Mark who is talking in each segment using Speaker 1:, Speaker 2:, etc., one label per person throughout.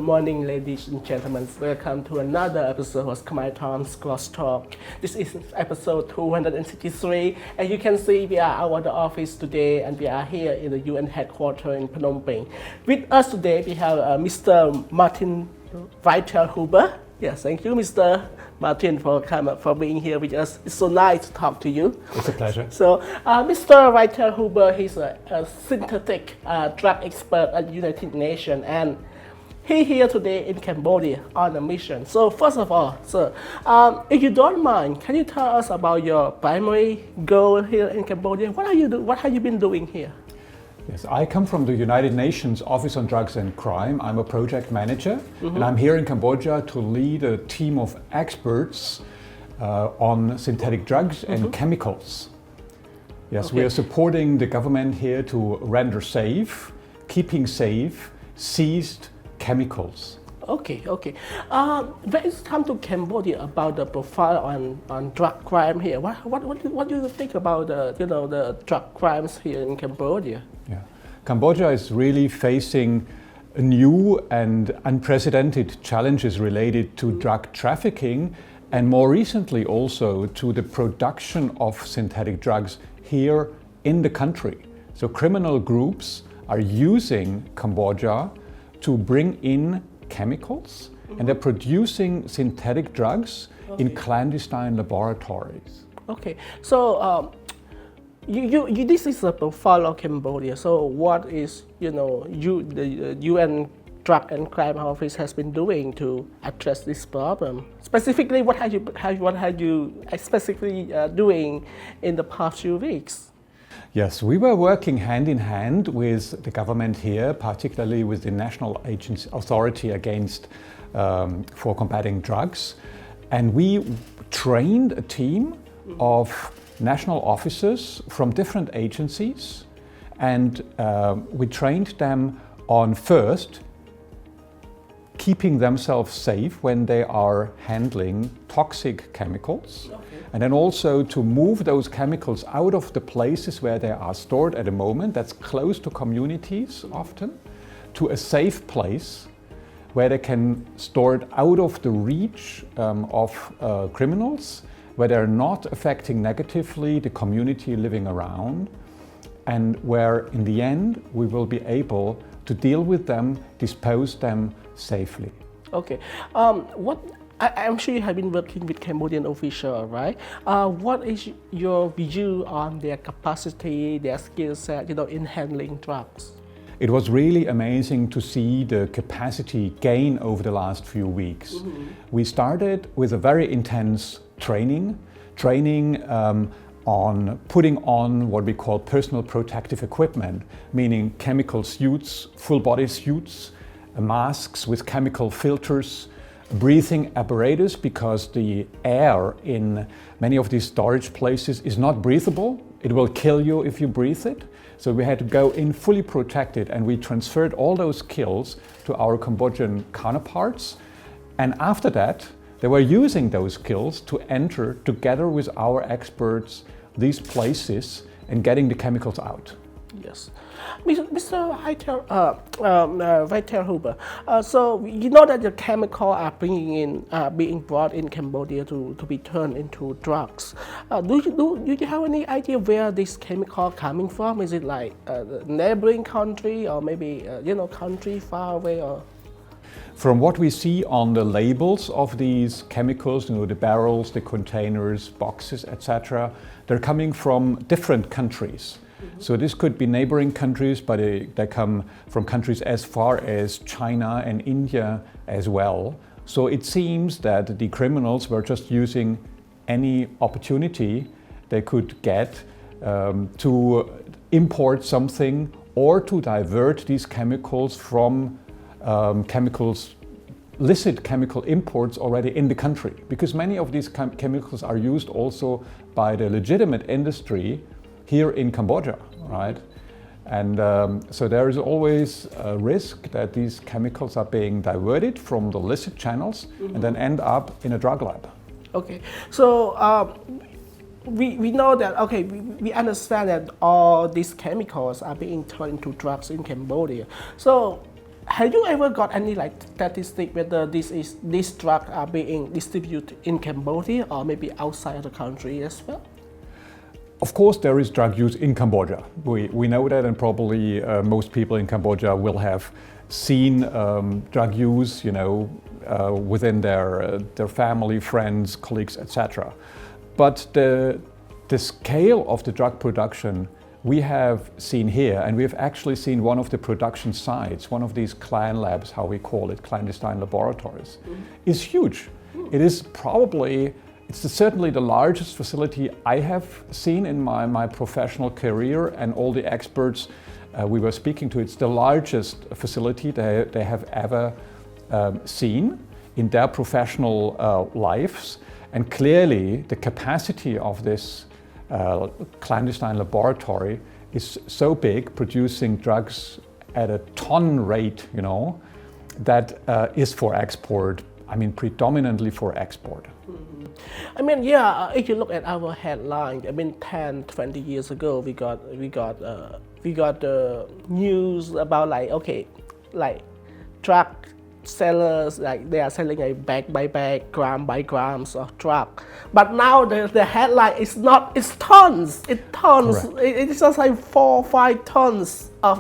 Speaker 1: morning, ladies and gentlemen. Welcome to another episode of Khmer Times Cross Talk. This is episode 263, and you can see we are out of the office today, and we are here in the UN headquarters in Phnom Penh. With us today, we have Mr. Martin Raithelhuber. Yes, thank you, Mr. Martin, for being here with us. It's so nice to talk to you.
Speaker 2: It's a pleasure.
Speaker 1: So, Mr. Raithelhuber, he's a synthetic drug expert at the United Nations, and he's here today in Cambodia on a mission. So, first of all, sir, if you don't mind, can you tell us about your primary goal here in Cambodia? What have you been doing here?
Speaker 2: Yes, I come from the United Nations Office on Drugs and Crime. I'm a project manager, and I'm here in Cambodia to lead a team of experts on synthetic drugs and chemicals. Yes, we are supporting the government here to render safe, keeping safe, seized chemicals.
Speaker 1: Okay. When it comes to Cambodia, about the profile on drug crime here, what do you think about the drug crimes here in Cambodia?
Speaker 2: Yeah, Cambodia is really facing new and unprecedented challenges related to drug trafficking, and more recently also to the production of synthetic drugs here in the country. So criminal groups are using Cambodia to bring in chemicals, and they're producing synthetic drugs in clandestine laboratories.
Speaker 1: Okay, so this is a profile of Cambodia. So what is the UN Drug and Crime Office has been doing to address this problem? Specifically, what have you specifically doing in the past few weeks?
Speaker 2: Yes, we were working hand in hand with the government here, particularly with the National Authority against for combating drugs, and we trained a team of national officers from different agencies, and we trained them on first keeping themselves safe when they are handling toxic chemicals. And then also to move those chemicals out of the places where they are stored at the moment, that's close to communities often, to a safe place where they can store it out of the reach of criminals, where they're not affecting negatively the community living around, and where in the end we will be able to deal with them, dispose them safely.
Speaker 1: Okay. I'm sure you have been working with Cambodian officials, right? What is your view on their capacity, their skill set, in handling drugs?
Speaker 2: It was really amazing to see the capacity gain over the last few weeks. We started with a very intense training on putting on what we call personal protective equipment, meaning chemical suits, full body suits, masks with chemical filters, breathing apparatus, because the air in many of these storage places is not breathable. It will kill you if you breathe it. So we had to go in fully protected, and we transferred all those skills to our Cambodian counterparts. And after that, they were using those skills to enter together with our experts these places and getting the chemicals out.
Speaker 1: Yes. Mr. Raithelhuber, so you know that the chemicals are being brought in Cambodia to be turned into drugs. Do you have any idea where this chemical are coming from? Is it like a neighboring country, or maybe country far away? Or?
Speaker 2: From what we see on the labels of these chemicals, the barrels, the containers, boxes, etc., they're coming from different countries. So this could be neighboring countries, but they come from countries as far as China and India as well. So it seems that the criminals were just using any opportunity they could get to import something, or to divert these chemicals from illicit chemical imports already in the country. Because many of these chemicals are used also by the legitimate industry here in Cambodia, right? And so there is always a risk that these chemicals are being diverted from the illicit channels and then end up in a drug lab.
Speaker 1: Okay, so we know that, we understand that all these chemicals are being turned into drugs in Cambodia. So have you ever got any like statistic whether these drugs are being distributed in Cambodia or maybe outside of the country as well?
Speaker 2: Of course, there is drug use in Cambodia. We know that, and probably most people in Cambodia will have seen drug use, within their family, friends, colleagues, etc. But the scale of the drug production we have seen here, and we have actually seen one of the production sites, one of these clan labs, how we call it, clandestine laboratories, is huge. It is probably, it's certainly the largest facility I have seen in my professional career, and all the experts we were speaking to, it's the largest facility they have ever seen in their professional lives. And clearly the capacity of this clandestine laboratory is so big, producing drugs at a ton rate, that is for export. I mean, predominantly for export.
Speaker 1: Mm-hmm. I mean, yeah, if you look at our headline, I mean, 10, 20 years ago, we got the news about like drug sellers, like they are selling a bag by bag, gram by grams of drug. But now the headline is not, it's tons. It's just like 4 or 5 tons of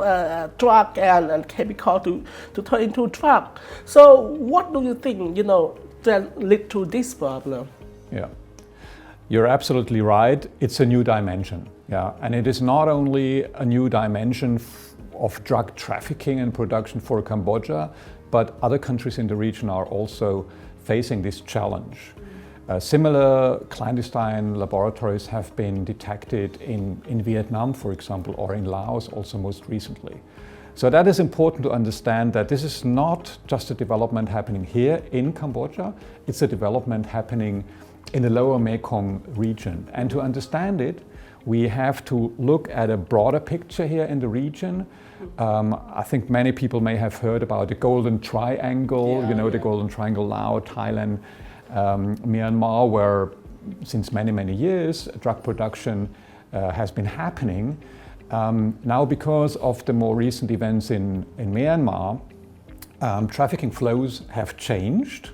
Speaker 1: drug and chemical to turn into drug. So what do you think, that lead to this problem?
Speaker 2: Yeah, you're absolutely right. It's a new dimension. Yeah, and it is not only a new dimension of drug trafficking and production for Cambodia, but other countries in the region are also facing this challenge. Similar clandestine laboratories have been detected in Vietnam, for example, or in Laos also most recently. So that is important to understand, that this is not just a development happening here in Cambodia, it's a development happening in the lower Mekong region. And to understand it, we have to look at a broader picture here in the region. I think many people may have heard about the Golden Triangle, the Golden Triangle, Laos, Thailand, Myanmar, where since many, many years drug production has been happening. Now, because of the more recent events in Myanmar, trafficking flows have changed.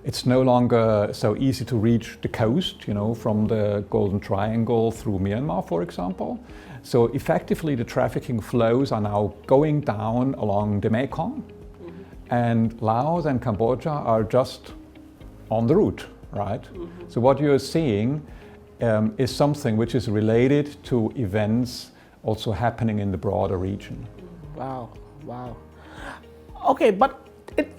Speaker 2: It's no longer so easy to reach the coast, from the Golden Triangle through Myanmar, for example. So effectively, the trafficking flows are now going down along the Mekong, and Laos and Cambodia are just on the route, right? So what you're seeing is something which is related to events also happening in the broader region.
Speaker 1: Wow. Okay, but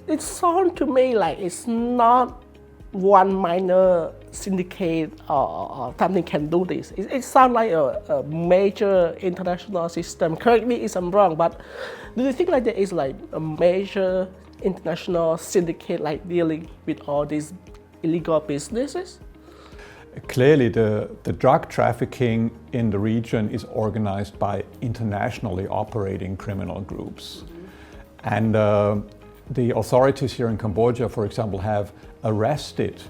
Speaker 1: it sounds to me like it's not one minor syndicate or something can do this. It sounds like a major international system. Correct me if I'm wrong, but do you think like there is like a major international syndicate like dealing with all these illegal businesses?
Speaker 2: Clearly, the drug trafficking in the region is organized by internationally operating criminal groups. And the authorities here in Cambodia, for example, have arrested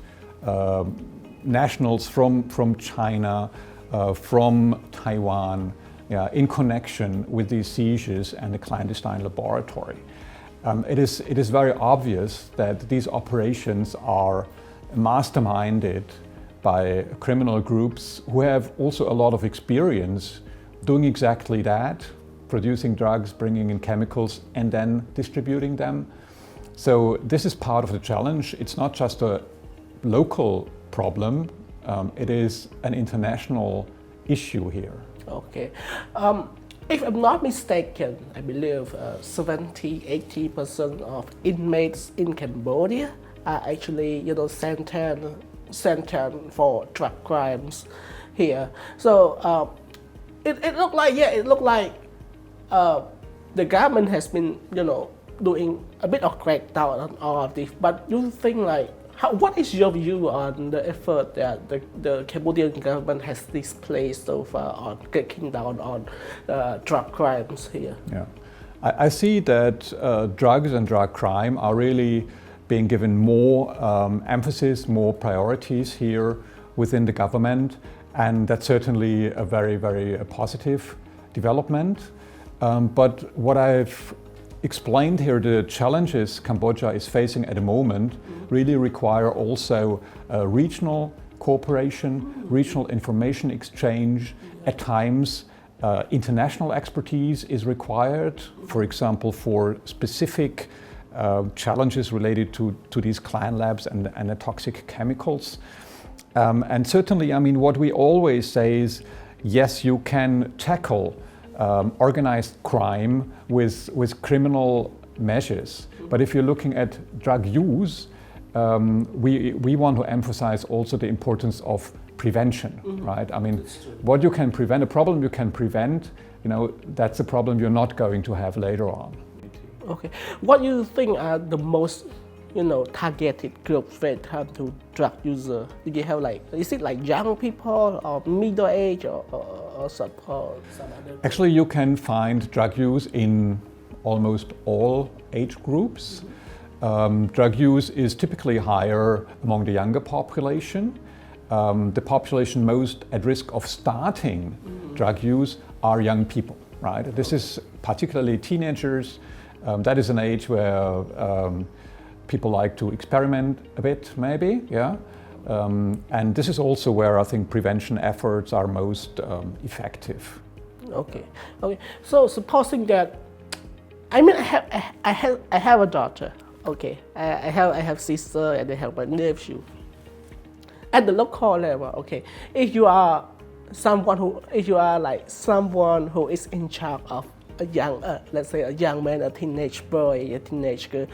Speaker 2: nationals from China, from Taiwan, in connection with these seizures and the clandestine laboratory. It is very obvious that these operations are masterminded by criminal groups who have also a lot of experience doing exactly that, producing drugs, bringing in chemicals, and then distributing them. So this is part of the challenge. It's not just a local problem, it is an international issue here.
Speaker 1: Okay. If I'm not mistaken, I believe 70-80% of inmates in Cambodia are actually, sentenced for drug crimes here. So it looked like the government has been, doing a bit of crackdown on all of this. But you think what is your view on the effort that the Cambodian government has displayed so far on cracking down on drug crimes here?
Speaker 2: Yeah, I see that drugs and drug crime are really being given more emphasis, more priorities here within the government, and that's certainly a very, very positive development. But what I've explained here, the challenges Cambodia is facing at the moment really require also regional cooperation, regional information exchange. At times, international expertise is required, for example, for specific challenges related to these clan labs and the toxic chemicals. And certainly, I mean, what we always say is, yes, you can tackle organized crime with criminal measures. But if you're looking at drug use, we want to emphasize also the importance of prevention, right? I mean, what you can prevent, a problem you can prevent, you know, that's a problem you're not going to have later on.
Speaker 1: Okay. What do you think are the most, you know, targeted group when it comes to drug user? Did you have like, is it like young people or middle age or some other?
Speaker 2: Actually, you can find drug use in almost all age groups. Drug use is typically higher among the younger population. The population most at risk of starting drug use are young people, right? This is particularly teenagers. That is an age where people like to experiment a bit, maybe, yeah. And this is also where I think prevention efforts are most effective.
Speaker 1: Okay. Okay. So supposing that, I mean, I have a daughter. Okay. I have sister and I have a nephew. At the local level, okay. If you are someone who is in charge of a young, let's say a young man, a teenage boy, a teenage girl,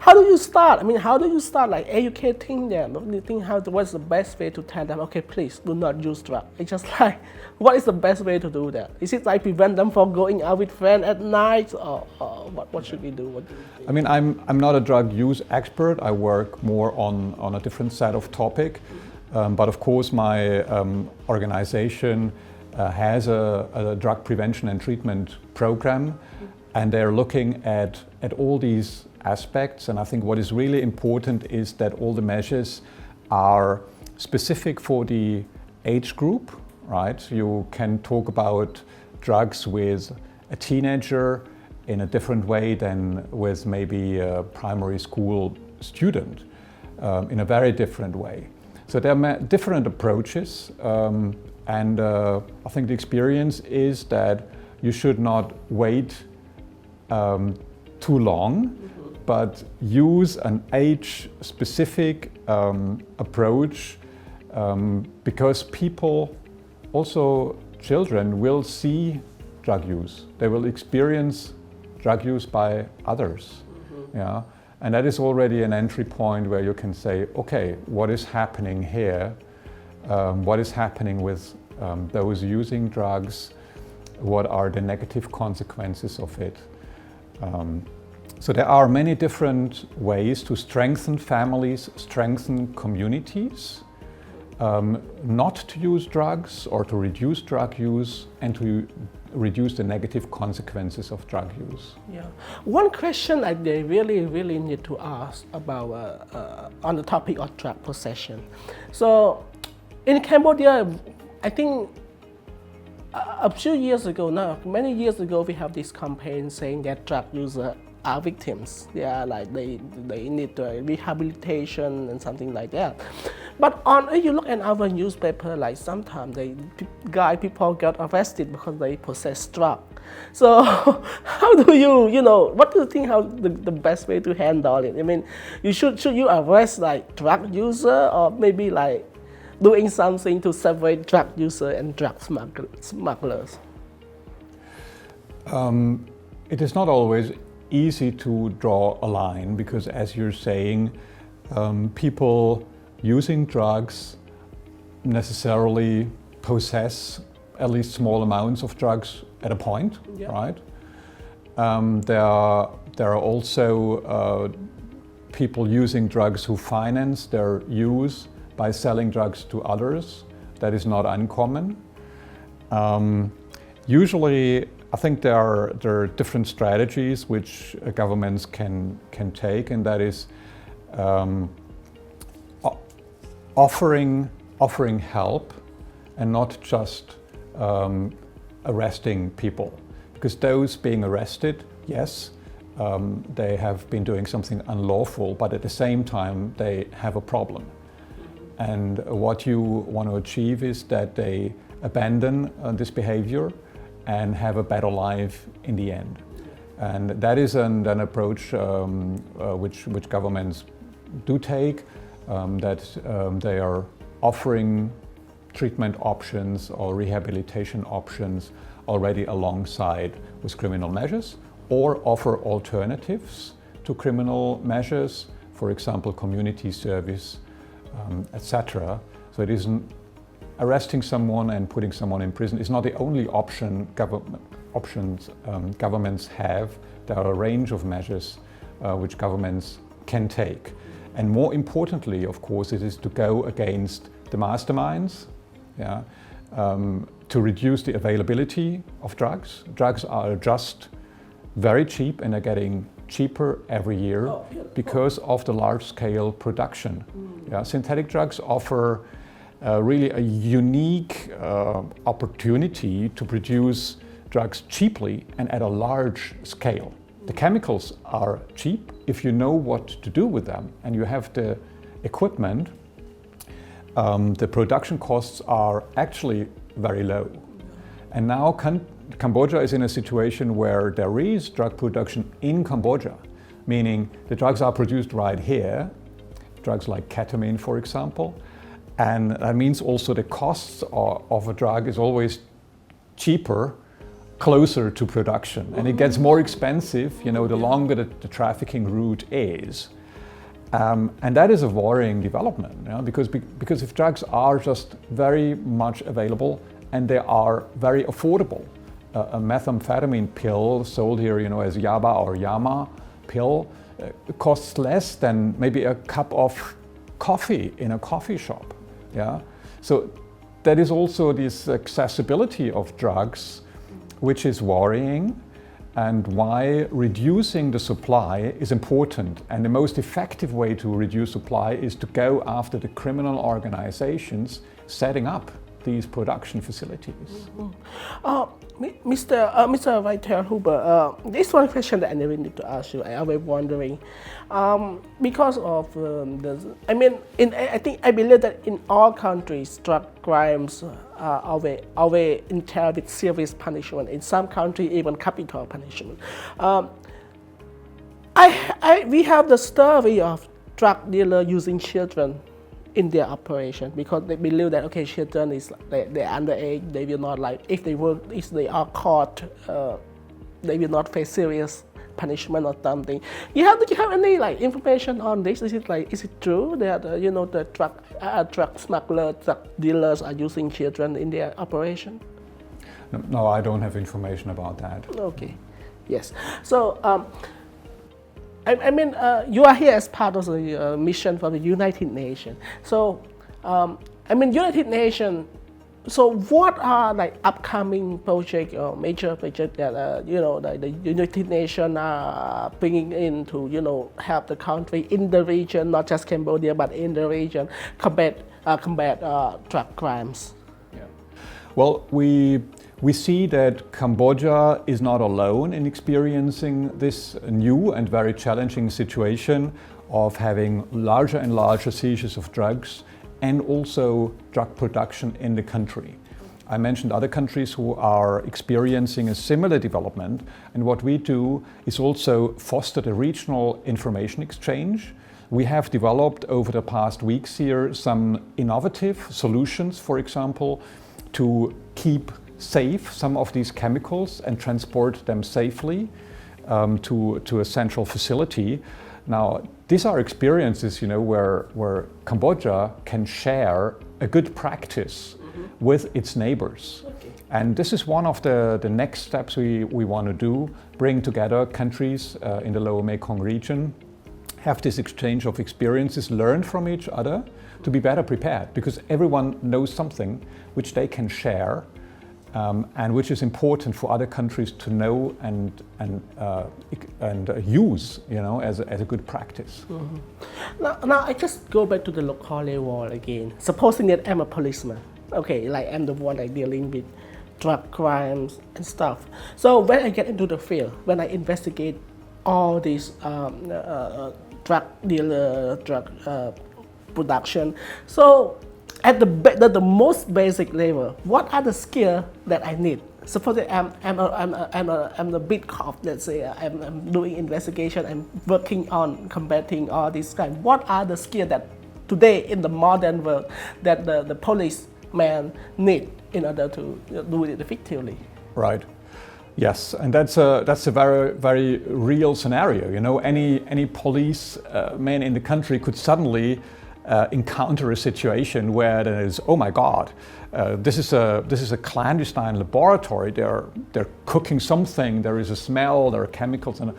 Speaker 1: how do you start? I mean, how do you start like educating them? What do you think? What's the best way to tell them? Okay, please do not use drugs. It's just like, what is the best way to do that? Is it like prevent them from going out with friends at night, or what should we do? What do you think?
Speaker 2: I mean, I'm not a drug use expert. I work more on a different set of topic, but of course my organization has a drug prevention and treatment program, and they're looking at all these aspects. And I think what is really important is that all the measures are specific for the age group, right? You can talk about drugs with a teenager in a different way than with maybe a primary school student, in a very different way. So there are different approaches, and I think the experience is that you should not wait too long, but use an age-specific approach, because people, also children, will see drug use. They will experience drug use by others. Yeah? And that is already an entry point where you can say, okay, what is happening here? What is happening with those using drugs? What are the negative consequences of it? So there are many different ways to strengthen families, strengthen communities, not to use drugs or to reduce drug use and to reduce the negative consequences of drug use.
Speaker 1: Yeah. One question I really need to ask about on the topic of drug possession. So in Cambodia, I think a few years ago now, many years ago, we have this campaign saying that drug users are victims. They are like they need rehabilitation and something like that. But if you look at our newspaper, like sometimes people get arrested because they possess drugs. So how do you know, what do you think how the best way to handle it? I mean, should you arrest like drug user, or maybe like doing something to separate drug user and drug smugglers?
Speaker 2: It is not always easy to draw a line, because as you're saying, people using drugs necessarily possess at least small amounts of drugs at a point, yeah. Right? There are also people using drugs who finance their use by selling drugs to others. That is not uncommon. Usually, I think there are different strategies which governments can take, and that is offering help and not just arresting people. Because those being arrested, yes, they have been doing something unlawful, but at the same time they have a problem. And what you want to achieve is that they abandon this behavior and have a better life in the end. And that is an approach which governments do take, that they are offering treatment options or rehabilitation options already alongside with criminal measures, or offer alternatives to criminal measures, for example, community service, etc. So it isn't arresting someone and putting someone in prison is not the only option governments have. There are a range of measures which governments can take. And more importantly, of course, it is to go against the masterminds, yeah, to reduce the availability of drugs. Drugs are just very cheap and are getting cheaper every year because of the large-scale production. Yeah, synthetic drugs offer really a unique opportunity to produce drugs cheaply and at a large scale. The chemicals are cheap if you know what to do with them and you have the equipment. The production costs are actually very low. And now Cambodia is in a situation where there is drug production in Cambodia, meaning the drugs are produced right here, drugs like ketamine, for example. And that means also the costs of a drug is always cheaper closer to production. And it gets more expensive, you know, the longer the trafficking route is. And that is a worrying development, you know, because if drugs are just very much available and they are very affordable, a methamphetamine pill sold here, you know, as yaba or yama pill costs less than maybe a cup of coffee in a coffee shop. Yeah, so that is also this accessibility of drugs, which is worrying, and why reducing the supply is important. And the most effective way to reduce supply is to go after the criminal organizations setting up these production facilities.
Speaker 1: Mr. Raithelhuber, this one question that I never need to ask you. I always wondering, because of I believe that in all countries, drug crimes are always entailed with serious punishment. In some countries, even capital punishment. We have the story of drug dealer using children in their operation because they believe that children is they're underage, they will not if they are caught, they will not face serious punishment or something. Do you have any information on this? Is it true that the drug smugglers, drug dealers are using children in their operation?
Speaker 2: No, I don't have information about that.
Speaker 1: Okay, yes. So. You are here as part of the mission for the United Nations. So, United Nations. So, what are upcoming projects or major projects that the United Nations are bringing in to help the country in the region, not just Cambodia, but in the region, combat drug crimes?
Speaker 2: Yeah. Well, we see that Cambodia is not alone in experiencing this new and very challenging situation of having larger and larger seizures of drugs and also drug production in the country. I mentioned other countries who are experiencing a similar development, and what we do is also foster the regional information exchange. We have developed over the past weeks here some innovative solutions, for example, to keep safe some of these chemicals and transport them safely to a central facility. Now, these are experiences, where Cambodia can share a good practice with its neighbors.
Speaker 1: Okay.
Speaker 2: And this is one of the next steps we want to do, bring together countries in the Lower Mekong region, have this exchange of experiences, learn from each other to be better prepared, because everyone knows something which they can share and which is important for other countries to know and use, as a good practice.
Speaker 1: Mm-hmm. Now I just go back to the local level again. Supposing that I'm a policeman, I'm the one dealing with drug crimes and stuff. So when I get into the field, when I investigate all these drug dealer, drug production. So at the most basic level, what are the skills that I need? Suppose I'm a big cop, let's say I'm doing investigation, I'm working on combating all these kind. What are the skills that today in the modern world that the policeman need in order to do it effectively?
Speaker 2: Right. Yes, and that's a very, very real scenario. You know, any police man in the country could suddenly encounter a situation where there is, oh my God, this is a clandestine laboratory. They're cooking something. There is a smell. There are chemicals, and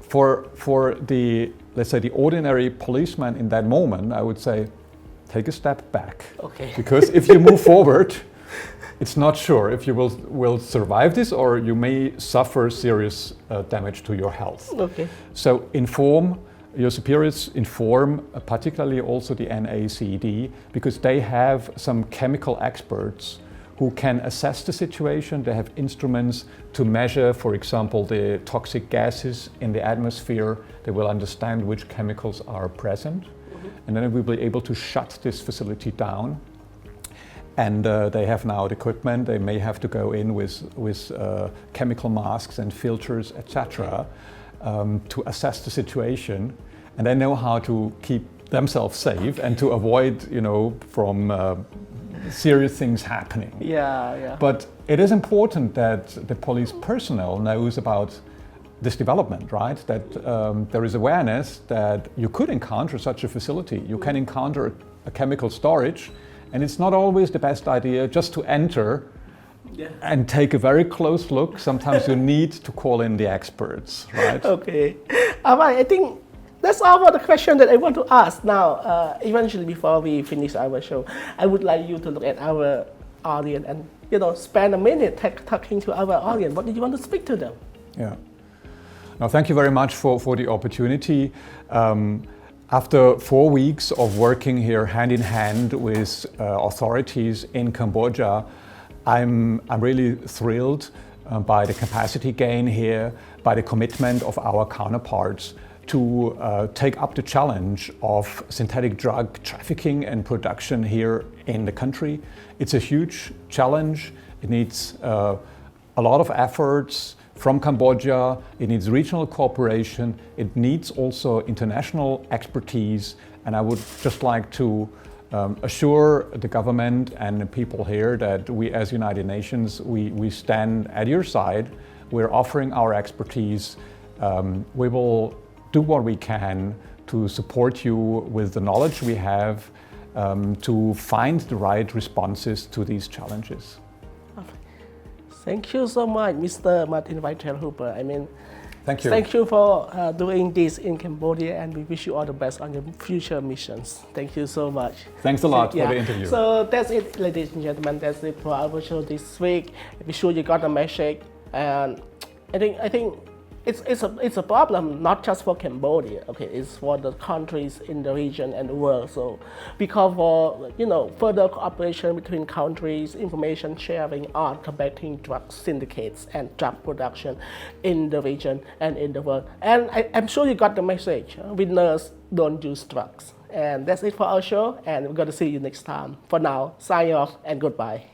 Speaker 2: for the, let's say, the ordinary policeman in that moment, I would say, take a step back.
Speaker 1: Okay.
Speaker 2: Because if you move forward, it's not sure if you will survive this, or you may suffer serious damage to your health.
Speaker 1: Okay.
Speaker 2: So inform your superiors, inform particularly also the NACD, because they have some chemical experts who can assess the situation. They have instruments to measure, for example, the toxic gases in the atmosphere. They will understand which chemicals are present, and then we will be able to shut this facility down. And they have now the equipment. They may have to go in with chemical masks and filters, etc., to assess the situation, and they know how to keep themselves safe and to avoid, you know, from serious things happening.
Speaker 1: Yeah.
Speaker 2: But it is important that the police personnel knows about this development, right? That there is awareness that you could encounter such a facility. You can encounter a chemical storage, and it's not always the best idea just to enter and take a very close look. Sometimes you need to call in the experts, right?
Speaker 1: Okay. I think that's all for the question that I want to ask now. Eventually, before we finish our show, I would like you to look at our audience and, you know, spend a minute talking to our audience. What do you want to speak to them?
Speaker 2: Yeah. Now, thank you very much for the opportunity. After 4 weeks of working here hand in hand with authorities in Cambodia, I'm really thrilled by the capacity gain here, by the commitment of our counterparts to take up the challenge of synthetic drug trafficking and production here in the country. It's a huge challenge. It needs a lot of efforts from Cambodia. It needs regional cooperation. It needs also international expertise. And I would just like to assure the government and the people here that we as United Nations, we stand at your side. We're offering our expertise. We will do what we can to support you with the knowledge we have to find the right responses to these challenges.
Speaker 1: Thank you so much, Mr. Martin Raithelhuber. I mean,
Speaker 2: thank you.
Speaker 1: Thank you for doing this in Cambodia, and we wish you all the best on your future missions. Thank you so much.
Speaker 2: Thanks a lot for the interview.
Speaker 1: So that's it, ladies and gentlemen. That's it for our show this week. Be sure you got the message, and I think it's a problem not just for Cambodia. Okay, it's for the countries in the region and the world. So, because for further cooperation between countries, information sharing on combating drug syndicates and drug production in the region and in the world. And I'm sure you got the message. Winners don't use drugs. And that's it for our show. And we're going to see you next time. For now, sign off and goodbye.